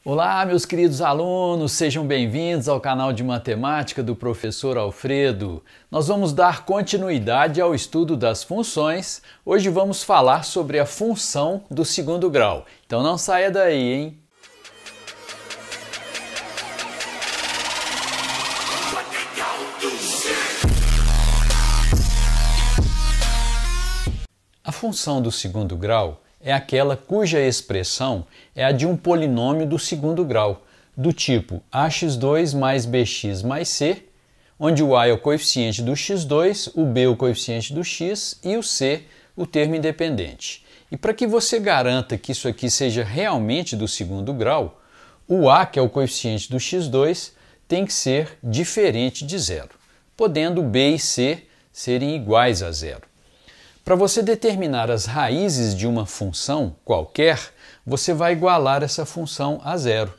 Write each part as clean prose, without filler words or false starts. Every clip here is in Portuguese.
Olá, meus queridos alunos, sejam bem-vindos ao canal de matemática do professor Alfredo. Nós vamos dar continuidade ao estudo das funções. Hoje vamos falar sobre a função do segundo grau. Então não saia daí, hein? A função do segundo grau é aquela cuja expressão é a de um polinômio do segundo grau, do tipo ax2 mais bx mais c, onde o a é o coeficiente do x2, o b o coeficiente do x e o c o termo independente. E para que você garanta que isso aqui seja realmente do segundo grau, o a, que é o coeficiente do x2, tem que ser diferente de zero, podendo b e c serem iguais a zero. Para você determinar as raízes de uma função qualquer, você vai igualar essa função a zero.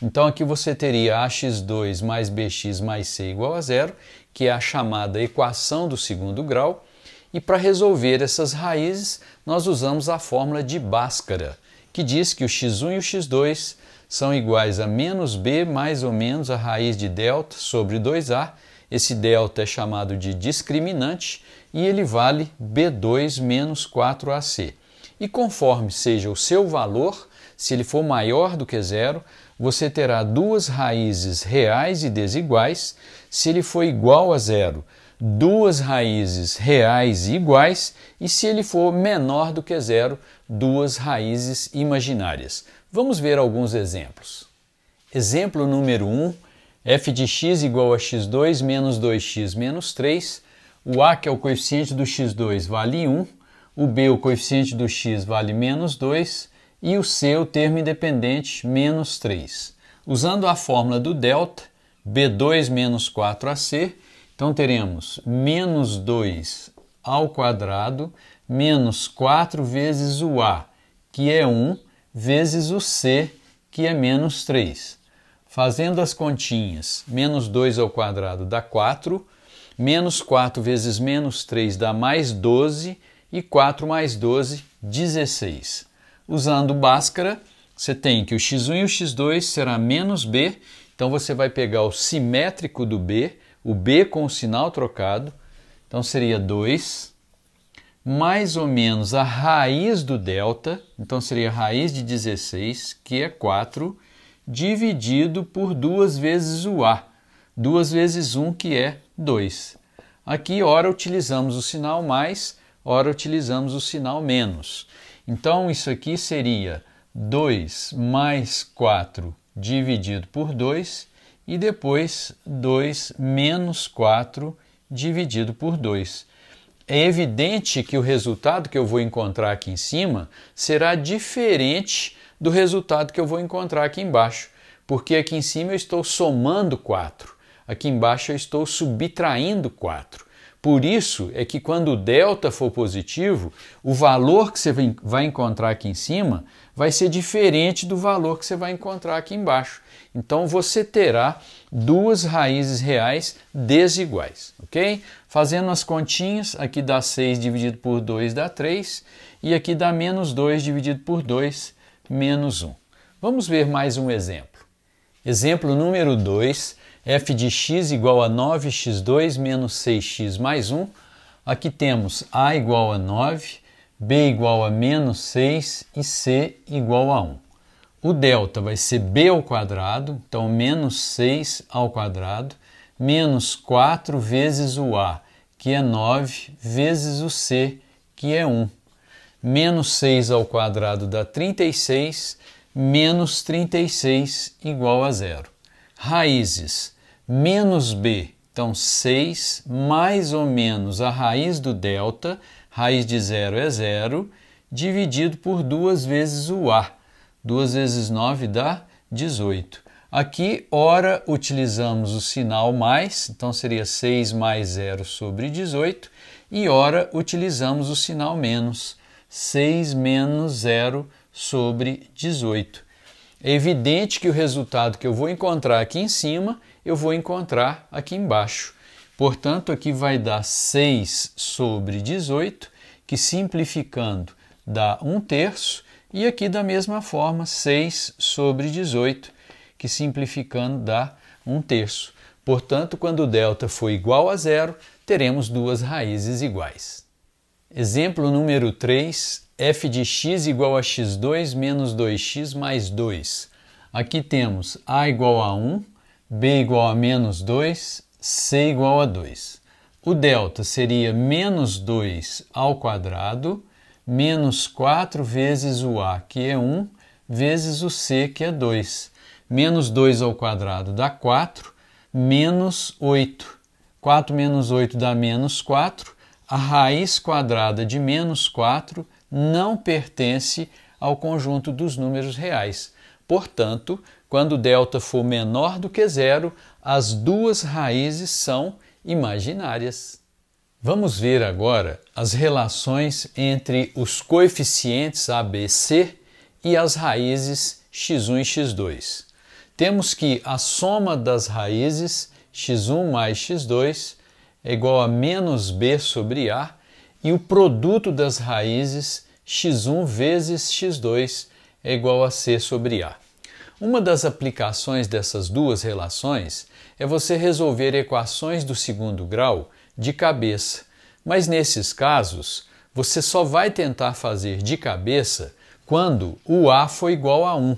Então aqui você teria ax2 mais bx mais c igual a zero, que é a chamada equação do segundo grau. E para resolver essas raízes, nós usamos a fórmula de Bhaskara, que diz que o x1 e o x2 são iguais a menos b mais ou menos a raiz de delta sobre 2a. Esse delta é chamado de discriminante e ele vale b2 menos 4ac. E conforme seja o seu valor, se ele for maior do que zero, você terá duas raízes reais e desiguais. Se ele for igual a zero, duas raízes reais e iguais. E se ele for menor do que zero, duas raízes imaginárias. Vamos ver alguns exemplos. Exemplo número 1. f de x igual a x2 menos 2x menos 3. O a, que é o coeficiente do x2, vale 1. O b, o coeficiente do x, vale menos 2. E o c, o termo independente, menos 3. Usando a fórmula do delta, b2 menos 4ac, então teremos menos 2 ao quadrado menos 4 vezes o a, que é 1, vezes o c, que é menos 3. Fazendo as continhas, menos 2 ao quadrado dá 4, menos 4 vezes menos 3 dá mais 12, e 4 mais 12, 16. Usando Bhaskara, você tem que o x1 e o x2 será menos b, então você vai pegar o simétrico do b, o b com o sinal trocado, então seria 2, mais ou menos a raiz do delta, então seria a raiz de 16, que é 4, dividido por 2 vezes o a, 2 vezes 1, que é 2. Aqui, ora utilizamos o sinal mais, ora utilizamos o sinal menos. Então, isso aqui seria 2 mais 4 dividido por 2 e depois 2 menos 4 dividido por 2. É evidente que o resultado que eu vou encontrar aqui em cima será diferente do resultado que eu vou encontrar aqui embaixo, porque aqui em cima eu estou somando 4, aqui embaixo eu estou subtraindo 4. Por isso é que quando o delta for positivo, o valor que você vai encontrar aqui em cima vai ser diferente do valor que você vai encontrar aqui embaixo. Então você terá duas raízes reais desiguais, ok? Fazendo as continhas, aqui dá 6 dividido por 2 dá 3, e aqui dá menos 2 dividido por 2, menos 1. Vamos ver mais um exemplo. Exemplo número 2, f de x igual a 9x2 menos 6x mais 1. Aqui temos a igual a 9, b igual a menos 6 e c igual a 1. O delta vai ser b ao quadrado, então menos 6 ao quadrado, menos 4 vezes o a, que é 9, vezes o c, que é 1. Menos 6 ao quadrado dá 36, menos 36 igual a zero. Raízes, menos b, então 6 mais ou menos a raiz do delta, raiz de zero é zero, dividido por 2 vezes o a. 2 vezes 9 dá 18. Aqui, ora, utilizamos o sinal mais, então seria 6 mais 0 sobre 18, e ora, utilizamos o sinal menos, 6 menos 0 sobre 18. É evidente que o resultado que eu vou encontrar aqui em cima, eu vou encontrar aqui embaixo. Portanto, aqui vai dar 6 sobre 18, que simplificando dá 1/3, E aqui da mesma forma, 6 sobre 18, que simplificando dá 1/3. Portanto, quando o delta for igual a zero, teremos duas raízes iguais. Exemplo número 3, f de x igual a x2 menos 2x mais 2. Aqui temos a igual a 1, b igual a menos 2, c igual a 2. O delta seria menos 2 ao quadrado, menos 4 vezes o a, que é 1, vezes o c, que é 2. Menos 2 ao quadrado dá 4, menos 8. 4 menos 8 dá menos 4. A raiz quadrada de menos 4 não pertence ao conjunto dos números reais. Portanto, quando delta for menor do que zero, as duas raízes são imaginárias. Vamos ver agora as relações entre os coeficientes a, b, c e as raízes x1 e x2. Temos que a soma das raízes x1 mais x2 é igual a menos b sobre a e o produto das raízes x1 vezes x2 é igual a c sobre a. Uma das aplicações dessas duas relações é você resolver equações do segundo grau de cabeça, mas nesses casos você só vai tentar fazer de cabeça quando o a for igual a 1,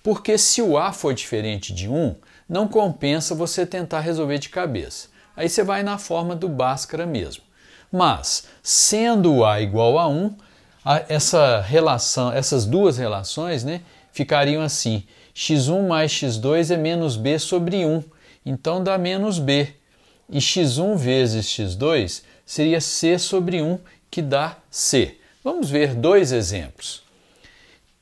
porque se o a for diferente de 1, não compensa você tentar resolver de cabeça. Aí você vai na forma do Bhaskara mesmo. Mas, sendo o a igual a 1, essas duas relações, ficariam assim. x1 mais x2 é menos b sobre 1, então dá menos b. E x1 vezes x2 seria c sobre 1, que dá c. Vamos ver dois exemplos.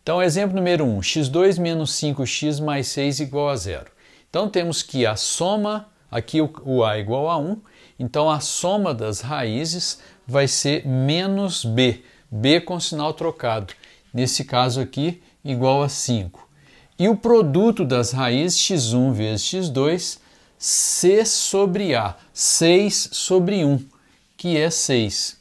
Então, exemplo número 1, x2 menos 5x mais 6 igual a 0. Então, temos que a soma, aqui o a é igual a 1, então a soma das raízes vai ser menos b, b com sinal trocado. Nesse caso aqui, igual a 5. E o produto das raízes x1 vezes x2, c sobre a, 6 sobre 1, que é 6.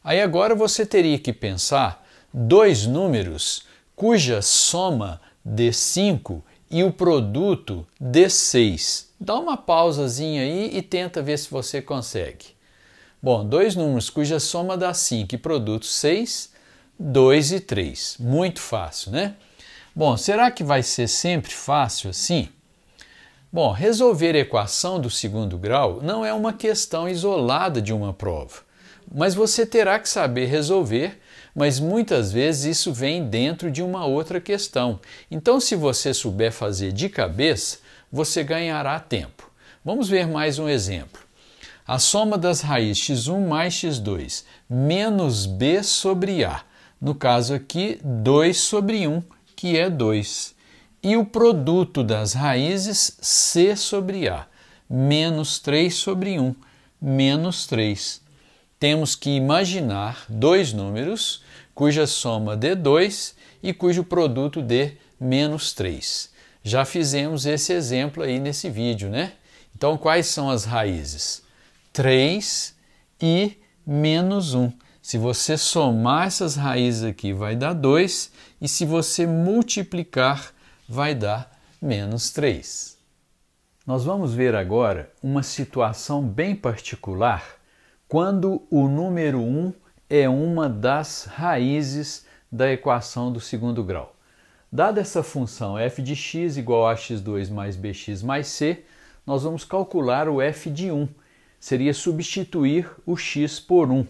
Aí agora você teria que pensar dois números cuja soma dê 5 e o produto dê 6. Dá uma pausazinha aí e tenta ver se você consegue. Bom, dois números cuja soma dá 5 e produto 6, 2 e 3. Muito fácil, né? Bom, será que vai ser sempre fácil assim? Bom, resolver a equação do segundo grau não é uma questão isolada de uma prova, mas você terá que saber resolver, mas muitas vezes isso vem dentro de uma outra questão. Então, se você souber fazer de cabeça, você ganhará tempo. Vamos ver mais um exemplo. A soma das raízes x1 mais x2 menos b sobre a, no caso aqui 2 sobre 1, que é 2. E o produto das raízes c sobre a, menos 3 sobre 1, menos 3. Temos que imaginar dois números cuja soma dê 2 e cujo produto dê menos 3. Já fizemos esse exemplo aí nesse vídeo, né? Então, quais são as raízes? 3 e menos 1. Se você somar essas raízes aqui, vai dar 2, e se você multiplicar, vai dar menos 3. Nós vamos ver agora uma situação bem particular quando o número 1 é uma das raízes da equação do segundo grau. Dada essa função f de x igual a x2 mais bx mais c, nós vamos calcular o f de 1. Seria substituir o x por 1.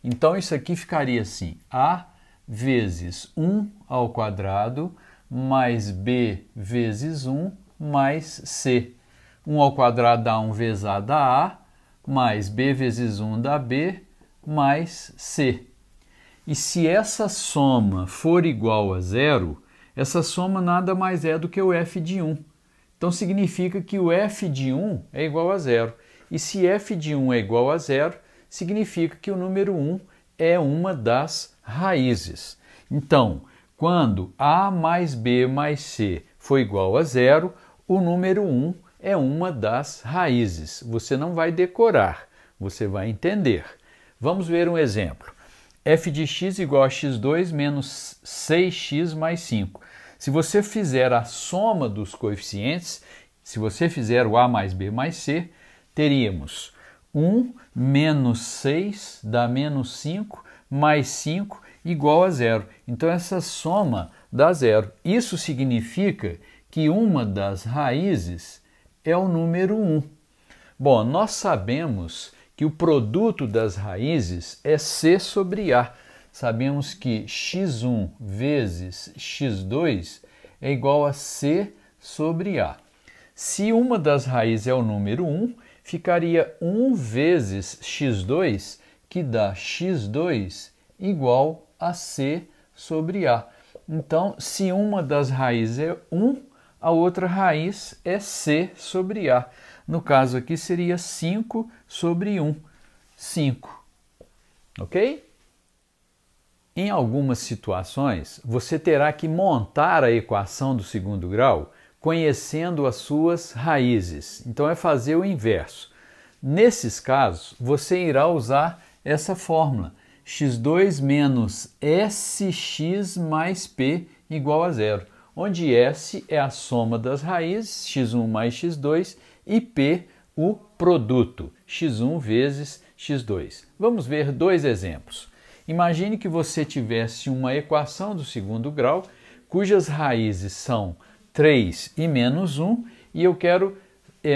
Então isso aqui ficaria assim, a vezes 1 ao quadrado mais b vezes 1 mais c. 1 ao quadrado dá 1 vezes a dá a, mais b vezes 1 dá b, mais c. E se essa soma for igual a zero, essa soma nada mais é do que o f de 1. Então significa que o f de 1 é igual a zero. E se f de 1 é igual a zero, significa que o número 1 é uma das raízes. Então, quando a mais b mais c for igual a zero, o número 1 é uma das raízes. Você não vai decorar, você vai entender. Vamos ver um exemplo. f de x igual a x2 menos 6x mais 5. Se você fizer a soma dos coeficientes, se você fizer o a mais b mais c, teríamos 1 menos 6 dá menos 5, mais 5 igual a 0. Então essa soma dá 0. Isso significa que uma das raízes é o número 1. Bom, nós sabemos que o produto das raízes é c sobre a. Sabemos que x1 vezes x2 é igual a c sobre a. Se uma das raízes é o número 1, ficaria 1 vezes x2, que dá x2 igual a c sobre a. Então, se uma das raízes é 1, a outra raiz é c sobre a. No caso aqui seria 5 sobre 1, 5. Ok? Em algumas situações, você terá que montar a equação do segundo grau conhecendo as suas raízes. Então é fazer o inverso. Nesses casos, você irá usar essa fórmula, x2 menos sx mais p igual a 0, onde s é a soma das raízes, x1 mais x2, e p o produto, x1 vezes x2. Vamos ver dois exemplos. Imagine que você tivesse uma equação do segundo grau, cujas raízes são 3 e menos 1, e eu quero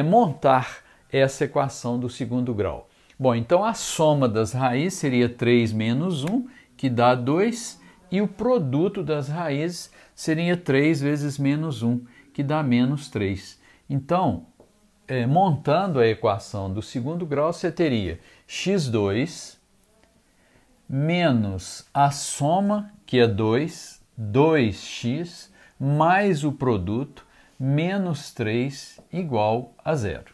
montar essa equação do segundo grau. Bom, então a soma das raízes seria 3 menos 1, que dá 2, e o produto das raízes seria 3 vezes menos 1, que dá menos 3. Então, montando a equação do segundo grau, você teria x2 menos a soma, que é 2, 2x, mais o produto, menos 3, igual a 0.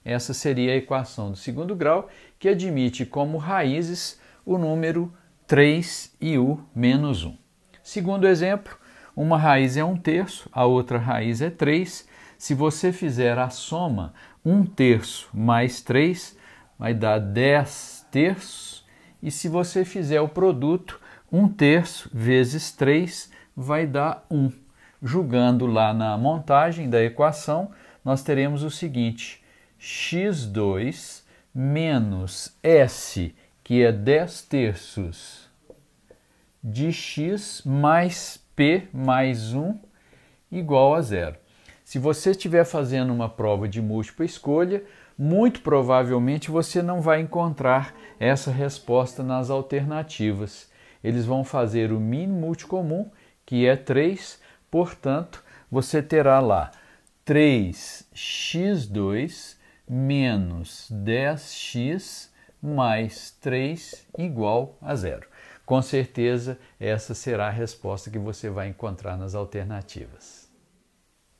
Essa seria a equação do segundo grau, que admite como raízes o número 3 e o menos 1. Segundo exemplo, uma raiz é 1/3, a outra raiz é 3. Se você fizer a soma, 1/3 mais 3 vai dar 10/3. E se você fizer o produto, 1/3 vezes 3 vai dar 1. Jogando lá na montagem da equação, nós teremos o seguinte, x2 menos s, que é 10/3 de x, mais p mais 1, igual a 0. Se você estiver fazendo uma prova de múltipla escolha, muito provavelmente você não vai encontrar essa resposta nas alternativas. Eles vão fazer o mínimo múltiplo comum, que é 3, portanto, você terá lá 3x2 menos 10x mais 3 igual a 0. Com certeza, essa será a resposta que você vai encontrar nas alternativas.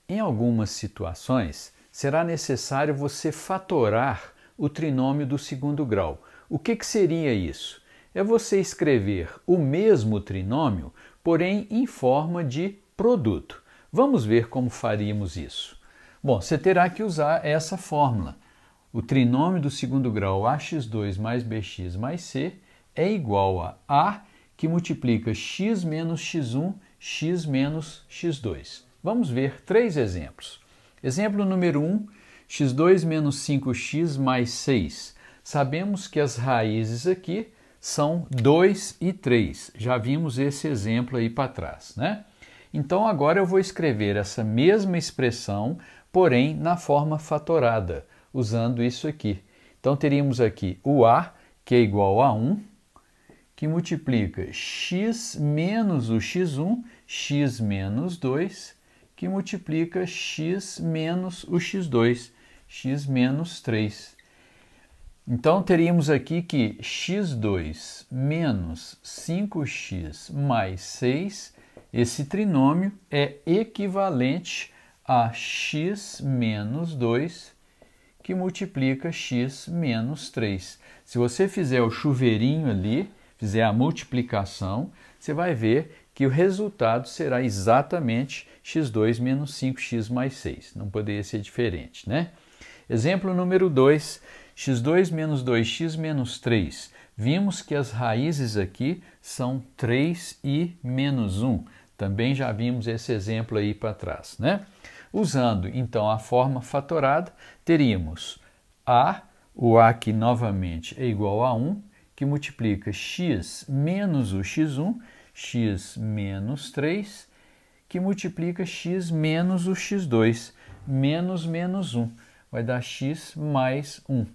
Em algumas situações, será necessário você fatorar o trinômio do segundo grau. O que seria isso? É você escrever o mesmo trinômio, porém em forma de produto. Vamos ver como faríamos isso. Bom, você terá que usar essa fórmula. O trinômio do segundo grau ax2 mais bx mais c é igual a que multiplica x menos x1, x menos x2. Vamos ver três exemplos. Exemplo número 1, x2 menos 5x mais 6. Sabemos que as raízes aqui são 2 e 3. Já vimos esse exemplo aí para trás, né? Então agora eu vou escrever essa mesma expressão, porém na forma fatorada, usando isso aqui. Então teríamos aqui o a, que é igual a 1, que multiplica x menos o x1, x menos 2, que multiplica x menos o x2, x menos 3. Então, teríamos aqui que x2 menos 5x mais 6, esse trinômio é equivalente a x menos 2, que multiplica x menos 3. Se você fizer o chuveirinho ali, fizer a multiplicação, você vai ver que o resultado será exatamente x2 menos 5x mais 6. Não poderia ser diferente, né? Exemplo número 2, x2 menos 2x menos 3. Vimos que as raízes aqui são 3 e menos 1. Também já vimos esse exemplo aí para trás, né? Usando, então, a forma fatorada, teríamos o A aqui novamente é igual a 1, que multiplica x menos o x1, x menos 3, que multiplica x menos o x2, menos 1, vai dar x mais 1.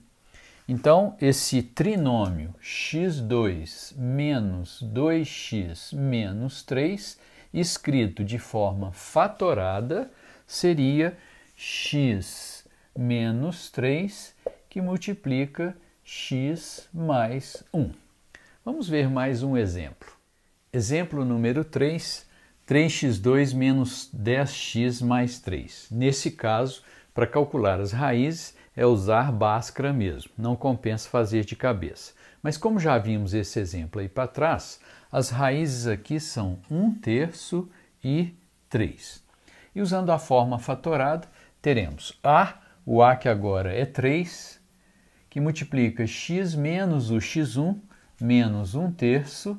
Então, esse trinômio x2 menos 2x menos 3, escrito de forma fatorada, seria x menos 3, que multiplica x mais 1. Vamos ver mais um exemplo. Exemplo número 3, 3x2 menos 10x mais 3. Nesse caso, para calcular as raízes, é usar Bhaskara mesmo, não compensa fazer de cabeça. Mas como já vimos esse exemplo aí para trás, as raízes aqui são 1/3 e 3. E usando a forma fatorada, teremos o A que agora é 3, que multiplica x menos o x1, menos 1/3,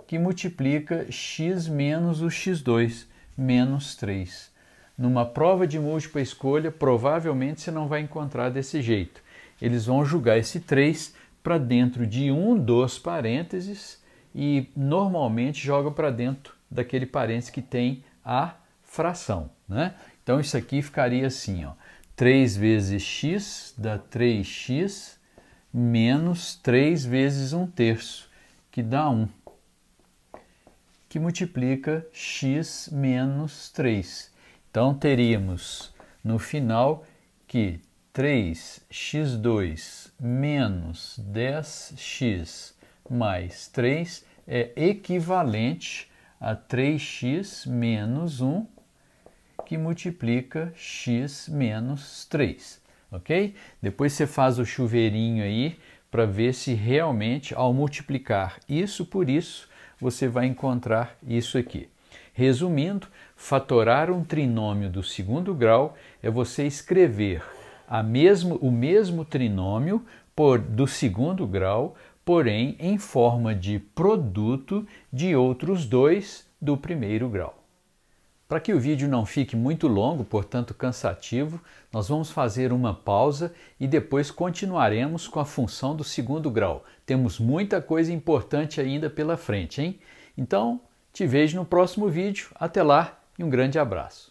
que multiplica x menos o x2, menos 3. Numa prova de múltipla escolha, provavelmente você não vai encontrar desse jeito. Eles vão jogar esse 3 para dentro de um dos parênteses e normalmente joga para dentro daquele parênteses que tem a fração, né? Então isso aqui ficaria assim, ó, 3 vezes x dá 3x menos 3 vezes 1/3, que dá 1, que multiplica x menos 3. Então, teríamos no final que 3x2 menos 10x mais 3 é equivalente a 3x menos 1, que multiplica x menos 3, ok? Depois você faz o chuveirinho aí para ver se realmente, ao multiplicar isso por isso, você vai encontrar isso aqui. Resumindo, fatorar um trinômio do segundo grau é você escrever o mesmo trinômio do segundo grau, porém em forma de produto de outros dois do primeiro grau. Para que o vídeo não fique muito longo, portanto cansativo, nós vamos fazer uma pausa e depois continuaremos com a função do segundo grau. Temos muita coisa importante ainda pela frente, hein? Então, te vejo no próximo vídeo. Até lá e um grande abraço.